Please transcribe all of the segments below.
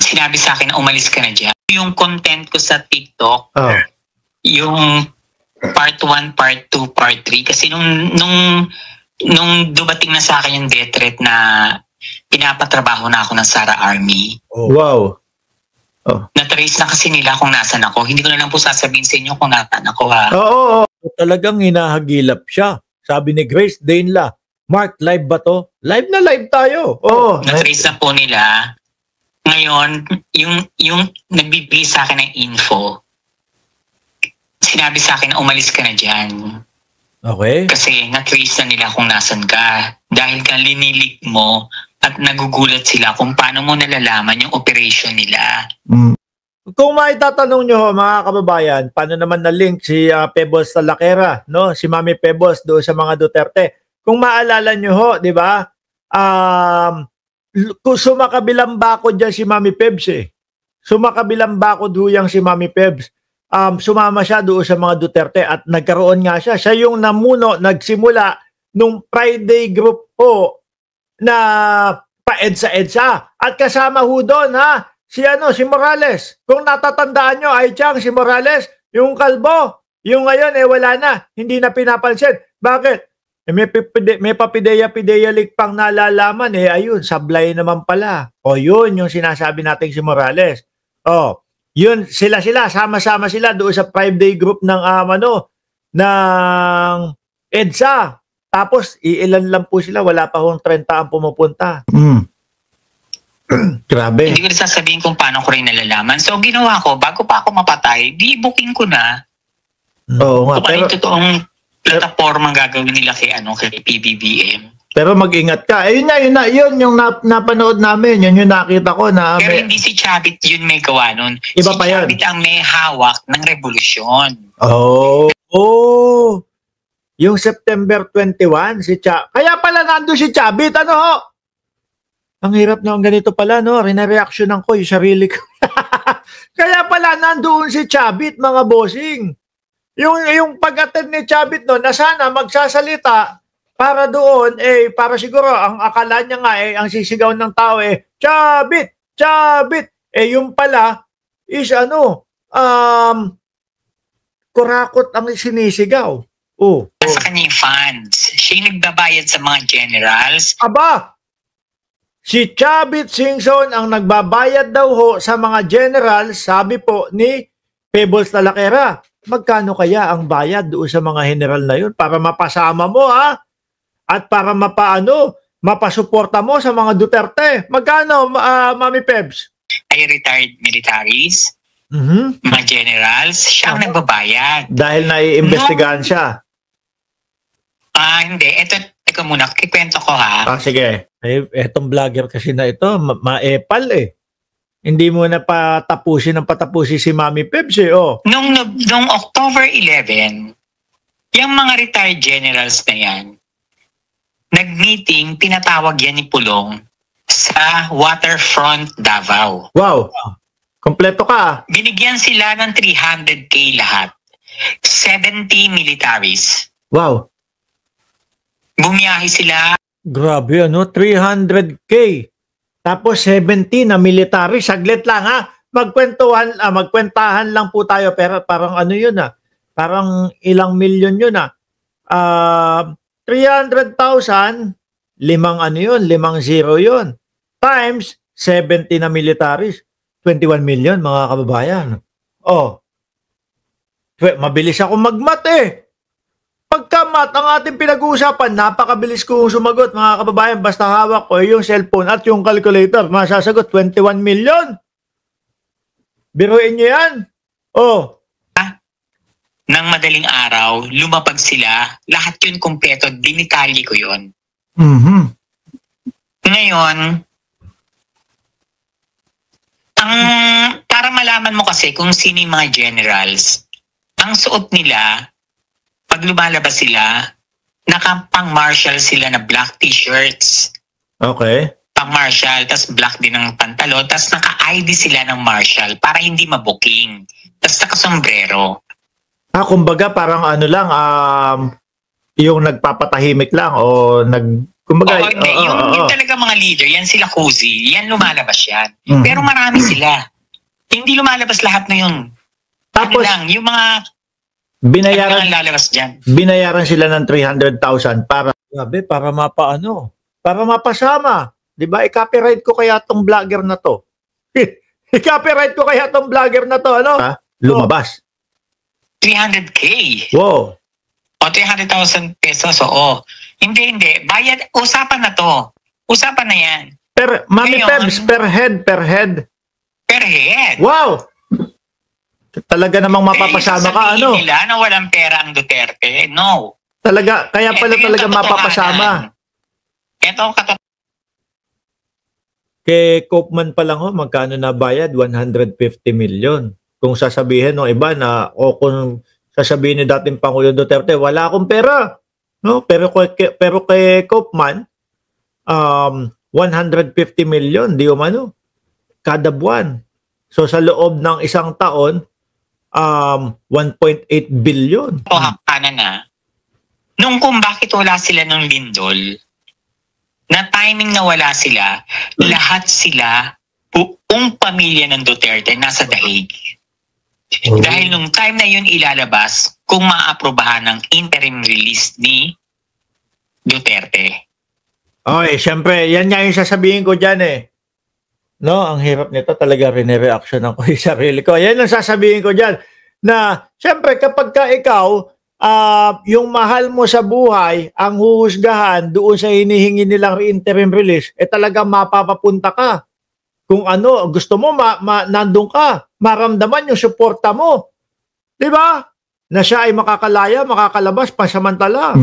sinabi sa akin na umalis ka na dyan. Yung content ko sa TikTok, yung part 1, part 2, part 3. Kasi nung dumating na sa akin yung death threat na pinapatrabaho na ako ng Sara Army. Wow. Na-trace na kasi nila kung nasan ako. Hindi ko na lang po sasabihin sa inyo kung nasan ako ha. Oo. Talagang hinahagilap siya. Sabi ni Grace Dainla, Mark, live ba to? Live na live tayo. Na-trace na po nila. Ngayon, yung nagbibigay sa akin ng info, sinabi sa akin na umalis ka na dyan. Okay. Kasi na-trace na nila kung nasan ka. Dahil ka linilik mo at nagugulat sila kung paano mo nalalaman yung operation nila. Kung maitatanong nyo mga kababayan, paano naman na-link si Pebbles Talakera, no? Si Mami Pebbles doon sa mga Duterte. Kung maalala nyo ho, di ba? Kung sumakabilang bakod dyan si Mami Pebs Sumakabilang bakod huyang si Mami Pebs. Sumama siya doon sa mga Duterte at nagkaroon nga siya. Siya yung namuno, nagsimula nung Friday group ho na pa-EDSA. At kasama ho doon si Morales. Kung natatandaan nyo, ay Chang, si Morales, yung kalbo, yung ngayon wala na, hindi na pinapansin. Bakit? May papideya-pideya pang nalalaman ayun, sablay naman pala. Yun yung sinasabi natin si Morales. Yun, sila, sama-sama sila doon sa 5-day group ng ng EDSA. Tapos, iilan lang po sila, wala pa hong 30 ang pumupunta. Grabe. Hindi ko na sasabihin kung paano ko rin nalalaman. So, ginawa ko, bago pa ako mapatay, di-booking ko na. Oo nga. Kung totoong plataforma gagawin nila kay PBBM. Pero mag-ingat ka. Yun yung napanood namin. Yun yung nakita ko na... Pero hindi si Chavit yun may gawa nun. Iba pa yan. Si Chavit ang may hawak ng revolusyon. Yung September 21, kaya pala nandun si Chavit, Ang hirap na ganito pala, Rina-reactionan ko yung sarili ko. Kaya pala nandoon si Chavit, mga bossing. Yung pag-attend ni Chavit na sana magsasalita para doon, para siguro, ang akala niya nga, ang sisigaw ng tao, Chavit! Chavit! Yung pala, is kurakot ang sinisigaw. Sa kanyang funds. Siya yung nagbabayad sa mga generals. Aba! Si Chavit Singson ang nagbabayad daw ho sa mga generals, sabi po ni Pebbles Talakera. Magkano kaya ang bayad doon sa mga general na yun para mapasama mo at para mapasuporta mo sa mga Duterte? Magkano, Mami Pebs? Ay retired militaries, mga generals, siya ang nagbabayad. Dahil naiimbestigahan siya? Hindi. Ito muna, kikwento ko sige. Etong vlogger kasi na ito, maepal Hindi mo na patapusin si Mami Pebs Nung October 11, yung mga retired generals na yan, nag-meeting, pinatawag yan ni Pulong sa Waterfront Davao. Wow! Kompleto ka. Binigyan sila ng 300K lahat. 70 militaries. Wow! Bumiyahe sila. Grabe 300K. Tapos 70 na military. Saglit lang magkwentahan lang po tayo. Pero parang yun parang ilang milyon yun 300,000, 5 zero yun. Times 70 na militaries. 21 million mga kababayan. Mabilis ako magmat Pagka-mat, ang ating pinag-uusapan, napakabilis kong sumagot, mga kababayan. Basta hawak ko yung cellphone at yung calculator. Masasagot, 21 million. Biruin nyo yan. Nang madaling araw, lumapag sila. Lahat yun kumpleto. Dinitalye ko yun. Ngayon, para malaman mo kasi kung sino yung mga generals, ang suot nila, pag lumalabas sila, nakapang-marshal sila na black t-shirts. Okay. Pang-marshal, tas black din ang pantalo, tas naka-ID sila ng marshal para hindi mabuking. Tas naka-sombrero. Kumbaga parang lang, yung nagpapatahimik lang o Kumbaga, yung talaga mga leader, yan sila cozy, yan lumalabas yan. Pero marami sila. Hindi lumalabas lahat na yun. Tapos, lang, yung mga binayaran lalabas dyan. Binayaran sila ng 300,000 para para mapasama. 'Di ba? I-copyright ko kaya tong vlogger na to. I-copyright ko kaya tong vlogger na to, ano? Lumabas. 300K. Wow. O 300,000 pesos, oo. Hindi. Bayad, usapan na to. Usapan na yan. Mami Pebs, per head. Per head. Wow! Talaga namang mapapasama ka, ano? Nila na walang pera ang Duterte. No. Kaya pala talaga mapapasama. Ito ang Kay Koopman pa lang, magkano na bayad? 150 million. Kung sasabihin ng iba na, kung sasabihin ni dating Pangulo Duterte, wala akong pera. No? Pero kay Koopman, 150 million, di umano, kada buwan. So sa loob ng isang taon, 1.8 billion. Hakanan na. Nung kung bakit wala sila ng lindol, na timing na wala sila, lahat sila, buong pamilya ng Duterte, nasa daig. Dahil nung time na yun ilalabas, kung maaprobahan ng interim release ni Duterte. Okay, syempre, yan nga yung sasabihin ko dyan eh. No, ang hirap nito talaga rene-reaction ako yung sarili ko. Yan ang sasabihin ko dyan. Na, syempre, kapag ka ikaw, yung mahal mo sa buhay, ang huhusgahan doon sa hinihingi nilang interim release, talaga mapapapunta ka. Kung ano, gusto mo, nandun ka. Maramdaman yung suporta mo. Diba? Na siya ay makakalaya, makakalabas, pasamantala.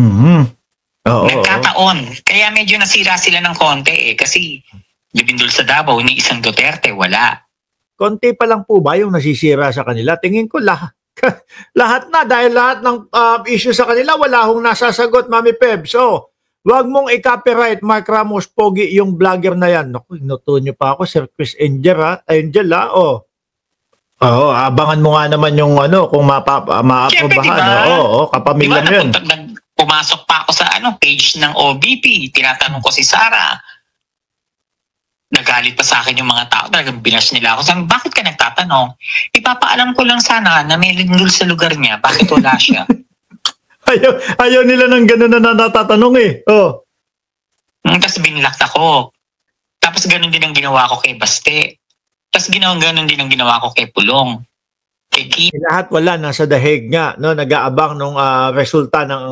Nagkataon. Kaya medyo nasira sila ng konti kasi Libindol sa Davao, ni isang Duterte, wala. Konti pa lang po ba yung nasisira sa kanila? Tingin ko lahat na, dahil lahat ng issue sa kanila, wala hong nasasagot, Mami Peb. So, wag mong i-copyright Mark Ramos Pogi yung vlogger na yan. Naku, inuto nyo pa ako, Sir Chris Angel ha. Abangan mo nga naman yung kung maaprobahan. Diba? Kapamilya mo yun. Pumasok pa ako sa page ng OBP, tinatanong ko si Sara. Nagalit pa sa akin yung mga tao, talagang binash nila ako. Sabi, bakit ka nagtatanong? Ipapaalam ko lang sana na may lindol sa lugar niya, bakit wala siya? ayaw nila ng gano'n na natatanong eh. Tapos binlock ako. Tapos gano'n din ang ginawa ko kay Baste. Tapos gano'n din ang ginawa ko kay Pulong. Lahat wala, nasa dahig nga, no? Nag-aabang nung resulta ng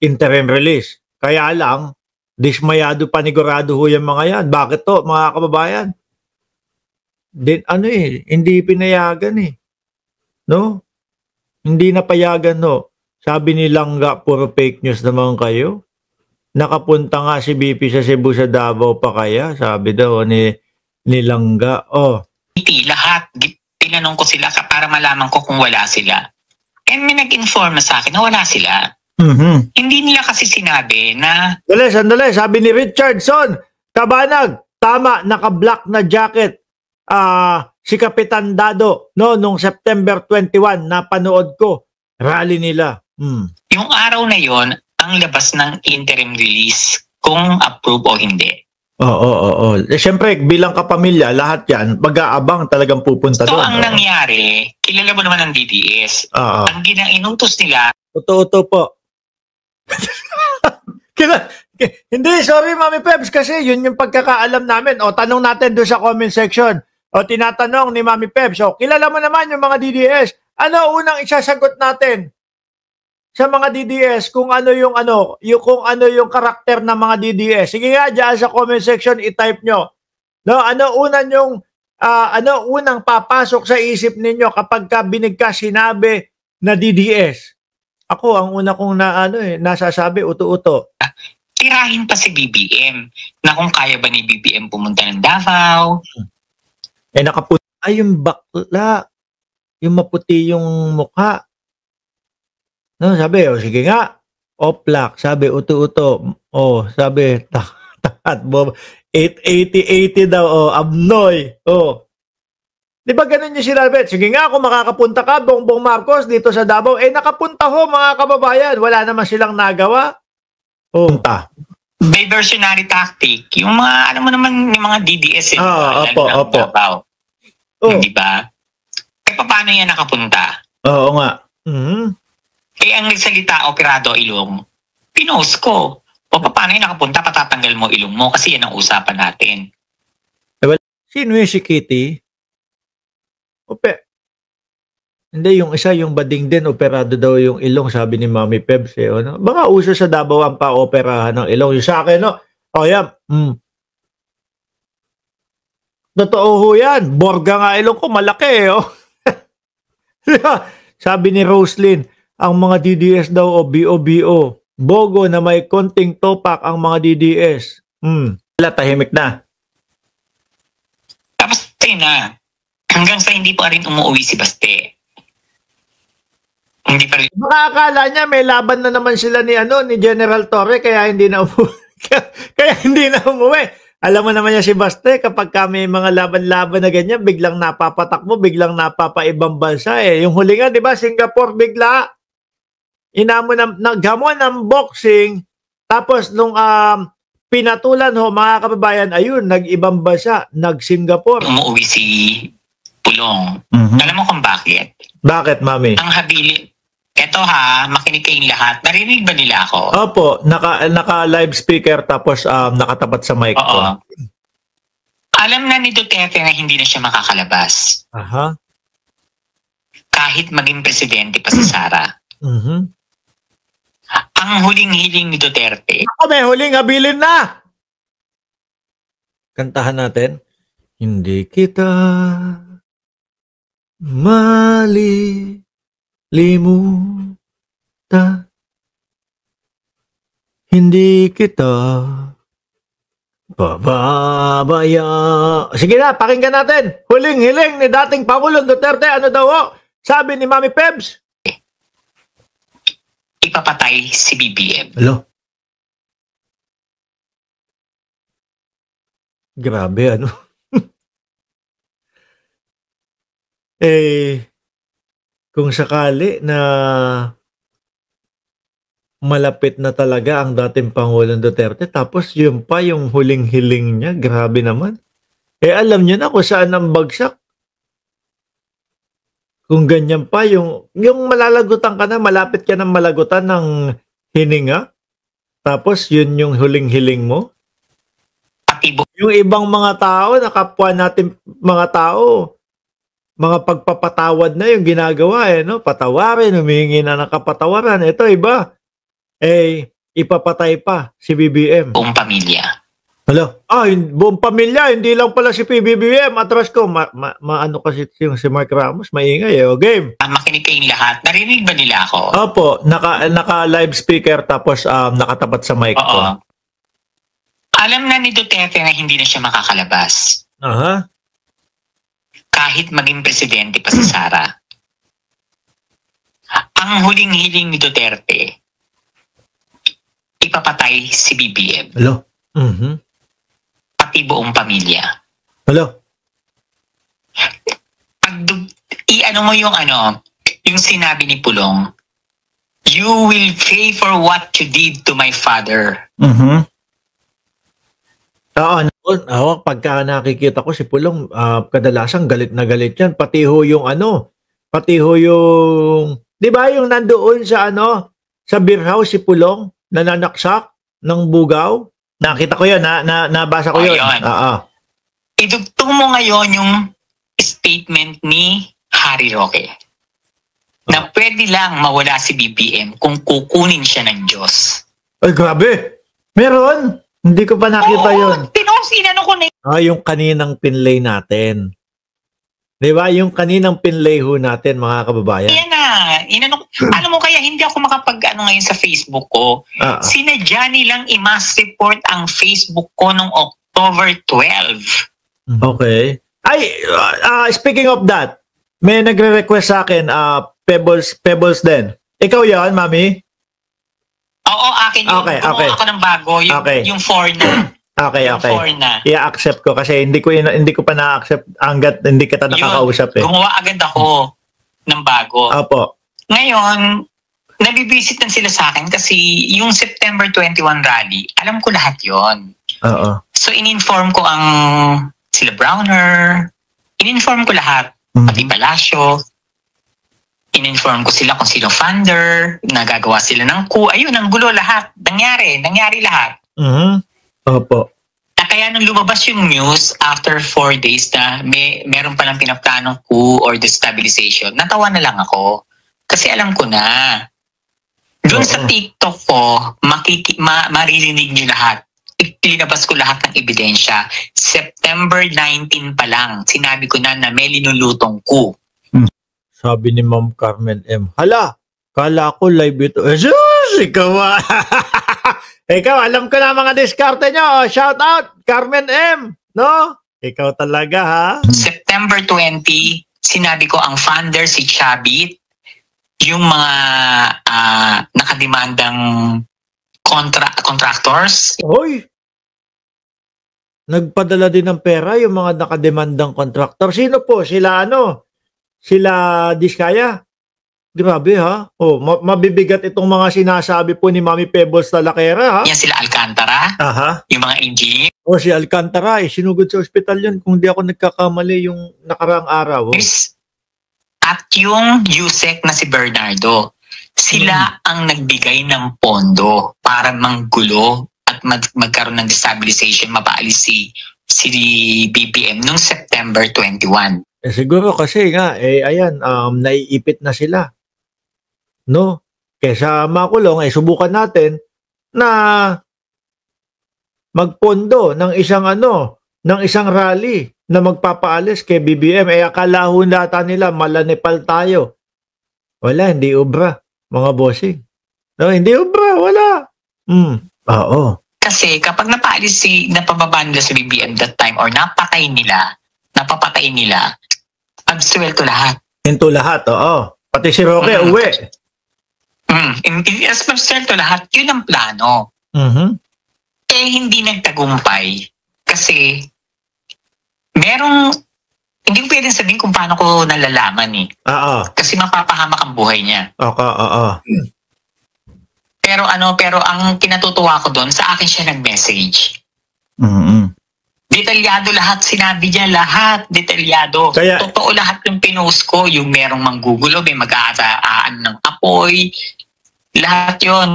interim release. Kaya lang, dismayado panigurado ho yung mga yan. Bakit to, mga kababayan? Hindi pinayagan eh. No? Hindi napayagan, no? Sabi ni Langga, puro fake news naman kayo. Nakapunta nga si BP sa Cebu sa Davao pa kaya? Sabi daw ni Langga. Lahat, tinanong ko sila para malaman ko kung wala sila. And may nag-inform na sa akin na wala sila. Hindi nila kasi sinabi na... Sandali. Sabi ni Richardson, Kabanag, tama, naka-black na jacket. Si Kapitan Dado, nung September 21, napanood ko, rally nila. Yung araw na yon ang labas ng interim release kung approve o hindi. Oo. Siyempre, bilang kapamilya, lahat yan, mag-aabang talagang pupunta doon. So, ang nangyari, kilala mo naman ang DDS. Ang inutos nila... Totoo po. Hindi, sorry Mami Pebs, kasi yun yung pagkakaalam namin. Tanong natin doon sa comment section. Tinatanong ni Mami Pebs, kilala mo naman yung mga DDS. Ano unang isasagot natin sa mga DDS kung ano yung karakter ng mga DDS? Sige nga, dyan sa comment section i-type nyo. No, ano unang papasok sa isip ninyo kapag binigkas sinabi na DDS? Ako, ang una kong nasasabi, uto-uto. Tirahin pa si BBM na kung kaya ba ni BBM pumunta ng Davao. Nakapunta yung bakla, yung maputi yung mukha. No, sabi, sige nga, oplak, sabi, uto-uto. Sabi, 880 daw, abnoy. Di ba ganun yung sinabi? Sige nga, kung makakapunta ka, Bongbong Marcos, dito sa Davao, nakapunta ho mga kababayan. Wala naman silang nagawa. Punta. diversionary tactic. Yung mga, alam mo naman, yung mga DDS. Opo. Di ba? Eh, paano yan nakapunta? Oo nga. Mm-hmm. Eh, ang nagsalita, operado ilong, pinost ko. O paano yan nakapunta, patatanggal mo ilong mo kasi yan ang usapan natin. Sino yung si Kitty? Hindi, yung isa, yung bading din, operado daw yung ilong, sabi ni Mami Pebs. Ano? Baka uso sa Davao ang pa-operahan ng ilong. Yung sa akin, no? O yan. Totoo ho yan. Borga nga ilong ko, malaki. Sabi ni Roslyn, ang mga DDS daw o BO-BO. Bogo na may konting topak ang mga DDS. Wala, tahimik na. Tapos na, hanggang sa hindi pa rin umuwi si Baste. Hindi pa rin. Baka akala niya may laban na naman sila ni General Torre kaya hindi na umuwi. Kaya hindi na umuwi. Alam mo naman niya si Baste, kapag may mga laban-laban na ganyan, biglang napapatak mo, biglang napapaibang bansa eh. Yung huli nga, di ba, Singapore bigla, naghamon ng boxing, tapos nung pinatulan ho, mga kababayan, ayun, nag-ibang bansa, nag-Singapore. Umuwi si Pulong. Alam mo kung bakit? Bakit, Mami? Ang habili. Eto makinig kayong lahat. Narinig ba nila ako? Opo, naka-live speaker tapos nakatapat sa mic ko. Alam na ni Duterte na hindi na siya makakalabas. Aha. Kahit maging presidente pa si Sara. Ang huling-hiling ni Duterte. Ako, may huling habilin na! Kantahan natin. Hindi kita limuta, hindi kita bababaya. Sige na, pakinggan natin. Huling-hiling ni dating Pangulong Duterte. Ano daw ho? Sabi ni Mami Pebs? Ipapatay si BBM. Hello? Grabe, ano? Kung sakali na malapit na talaga ang dating Pangulong Duterte, tapos yun pa yung huling-hiling niya, grabe naman. Alam niyo na kung saan ang bagsak. Kung ganyan pa, yung malalagutan ka na, malapit ka na malagutan ng hininga, tapos yun yung huling-hiling mo. Yung ibang mga tao, nakapwa natin mga tao, mga pagpapatawad na yung ginagawa no? Patawarin, humingi na ng kapatawaran. Ito iba. Ipapatay pa si BBM. Buong pamilya. Hello? Buong pamilya, hindi lang pala si BBM. Atras ko, maano kasi yung si Mark Ramos, maingay game. Makinig kayong lahat. Narinig ba nila ako? Opo, naka-live speaker tapos nakatapat sa mic ko. Alam na ni Duterte na hindi na siya makakalabas. Aha. Kahit maging presidente pa si Sara. Ang huling-hiling ni Duterte, ipapatay si BBM. Hello? Pati buong pamilya. Hello? I-ano mo yung yung sinabi ni Pulong, you will pay for what you did to my father. Oo, pagka nakikita ko si Pulong, kadalasan galit na galit yan. Pati ho yung di ba yung nandoon sa sa beer house si Pulong, nananaksak ng bugaw? Nakita ko yun, nabasa ko yun. Idugtong mo ngayon yung statement ni Harry Roque na pwede lang mawala si BBM kung kukunin siya ng Diyos. Ay, grabe! Meron! Hindi ko pa nakita yun. Inano ko na yung kaninang pinlay natin. Di ba? Yung kaninang pinlay ho natin, mga kababayan. Yan na. Alam mo kaya hindi ako ngayon sa Facebook ko. Sinadya nilang i-mass report ang Facebook ko noong October 12. Okay. Speaking of that, may nagre-request sa akin, Pebbles din. Ikaw yan, Mami? Oo, akin yun. Gumawa ako ng bago, yung 4 na. Okay. I-accept ko kasi hindi ko pa na-accept hanggat hindi kita nakakausap Gumawa agad ako ng bago. Opo. Ngayon, nabibisit na sila sa akin kasi yung September 21 rally, alam ko lahat yon. Oo. So, in-inform ko ang sila Browner, in-inform ko lahat, pati Palacio, in-inform ko sila kung sino funder, nagagawa sila ng coup, ayun, ang gulo lahat, nangyari lahat. Opo. Kaya nung lumabas yung news after 4 days na meron palang pinaplanong coup or destabilization, natawa na lang ako. Kasi alam ko na. Doon sa TikTok ko, maririnig niyo lahat. Linabas ko lahat ng ebidensya. September 19 pa lang, sinabi ko na may linulutong coup. Sabi ni Ma'am Carmen M. Hala, kala ko live ito. Jesus, ikaw ikaw, alam ko na mga diskarte nyo. Shout out, Carmen M. No? Ikaw talaga, ha? September 20, sinabi ko ang founder si Chabit, yung mga nakademandang contractors. Hoy! Nagpadala din ng pera yung mga nakademandang contractor. Sino po? Sila Sila Diskaya? Grabe, ha? Mabibigat itong mga sinasabi po ni Mami Pebbles Talakera, ha? Yan sila Alcantara. Aha. Yung mga engineer. Si Alcantara, sinugod sa ospital yun kung di ako nagkakamali yung nakaraang araw. At yung Yusek na si Bernardo, sila ang nagbigay ng pondo para manggulo at magkaroon ng destabilization, mapaalis si BBM noong September 21. Siguro kasi nga, ayan, naiipit na sila. No? Kesa makulong, subukan natin na magpondo ng isang rally na magpapaalis kay BBM. Akala ho nata nila malanipal tayo. Wala, hindi obra, mga bossing. No, hindi obra, wala. Oo. Kasi kapag napababa nila si BBM that time or napapatay nila, absuelto lahat. Into lahat, oo. Pati si Roque, uwi. Absuelto lahat, yun ang plano. Hindi nagtagumpay kasi hindi ko pwedeng sabihin kung paano ko nalalaman eh. Kasi mapapahamak ang buhay niya. Pero ang kinatutuwa ko doon, sa akin siya nag-message. Detalyado lahat, sinabi niya lahat, detalyado. Totoo lahat yung pinost ko, yung merong manggugulo, may mag-aasaan ng apoy, lahat yon.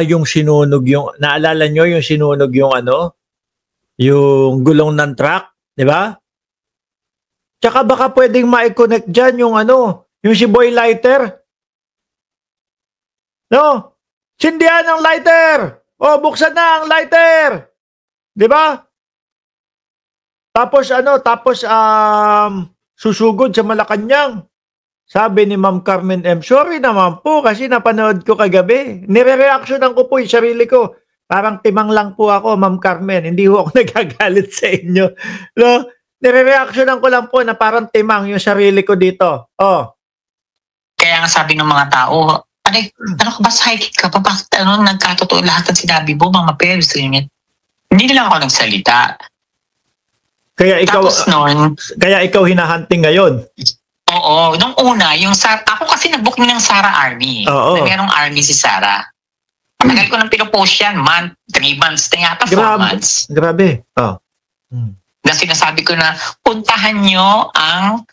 Yung sinunog naalala nyo yung sinunog yung yung gulong ng truck, di ba? Tsaka baka pwedeng ma-connect dyan yung yung si Boy Lighter. No? Sindihan ang lighter! Buksan na ang lighter! Di ba? Tapos susugod sa Malacanang. Sabi ni Ma'am Carmen M. Sorry naman po kasi napanood ko kagabi. Nire-reactionan ko po yung sarili ko. Parang timang lang po ako, Ma'am Carmen. Hindi ho ako nagagalit sa inyo. No? Nire-reactionan ko lang po na parang timang yung sarili ko dito. Kaya nga sabi ng mga tao, ano ka ba, psychic ka pa? Bakit nagkatotoo lahat ng sinabi mo, mga pebs? Hindi na lang ako nagsalita. Kaya ikaw hinahunting ngayon? Oo. Nung una, ako kasi nag-booking ng Sarah Army. Na merong army si Sarah. Patagal ko nang pinupost yan. 3 months na yata, 4 months. Grabe. Na sinasabi ko na, puntahan nyo ang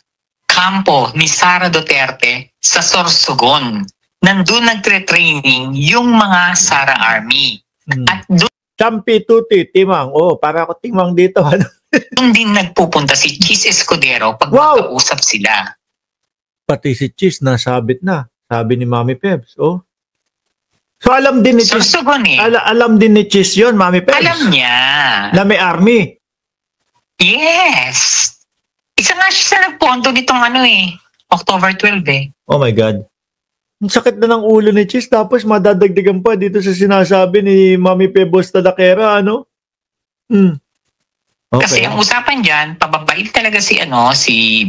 kampo ni Sara Duterte sa Sorsogon. Nandun nagtre-training yung mga Sara Army. At doon Champi Tuti, Timang. Para ako Timang dito. Doon din nagpupunta si Cheese Escudero pag magkausap sila. Pati si Cheese nasabit na. Sabi ni Mami Peps. So alam din ni Cheese. Sorsogon Alam din ni Cheese yun, Mami Peps. Alam niya. Na may army. Yes. Isa nga siya sa nagponto nitong October 12 Oh my God. Ang sakit na ng ulo ni Cheese tapos madadagdagan pa dito sa sinasabi ni Mami Pebbles Talakera, Okay. Kasi ang usapan dyan, pababait talaga si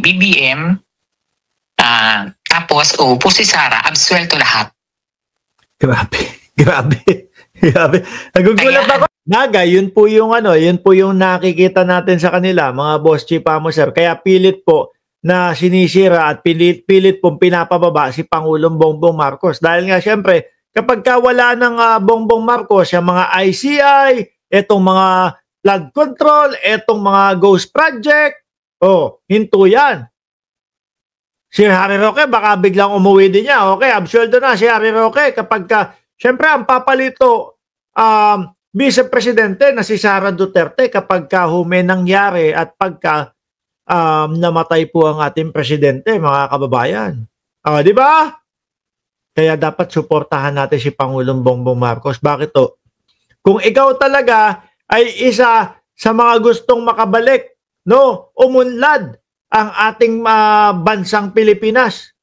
BBM, tapos uupo si Sara, absuelto lahat. Grabe. Nagugulat ako. Naga, yun po yung nakikita natin sa kanila, mga boss chipa mo, sir. Kaya pilit po na sinisira at pilit pong pinapababa si Pangulong Bongbong Marcos. Dahil nga siyempre, kapag wala ng Bongbong Marcos, yung mga ICI, etong mga flood control, etong mga ghost project, hinto yan. Si Harry Roque, baka biglang umuwi din niya. Okay, absueldo na si Harry Roque kapag siyempre, ang papalito, vice-presidente na si Sara Duterte kapag may nangyari at pagka namatay po ang ating presidente, mga kababayan. Di ba? Kaya dapat suportahan natin si Pangulong Bongbong Marcos. Bakit to? Kung ikaw talaga ay isa sa mga gustong makabalik, umunlad ang ating bansang Pilipinas,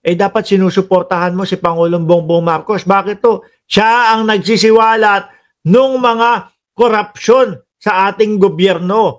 dapat sinusuportahan mo si Pangulong Bongbong Marcos. Bakit to? Siya ang nagsisiwalat nung mga korupsyon sa ating gobyerno.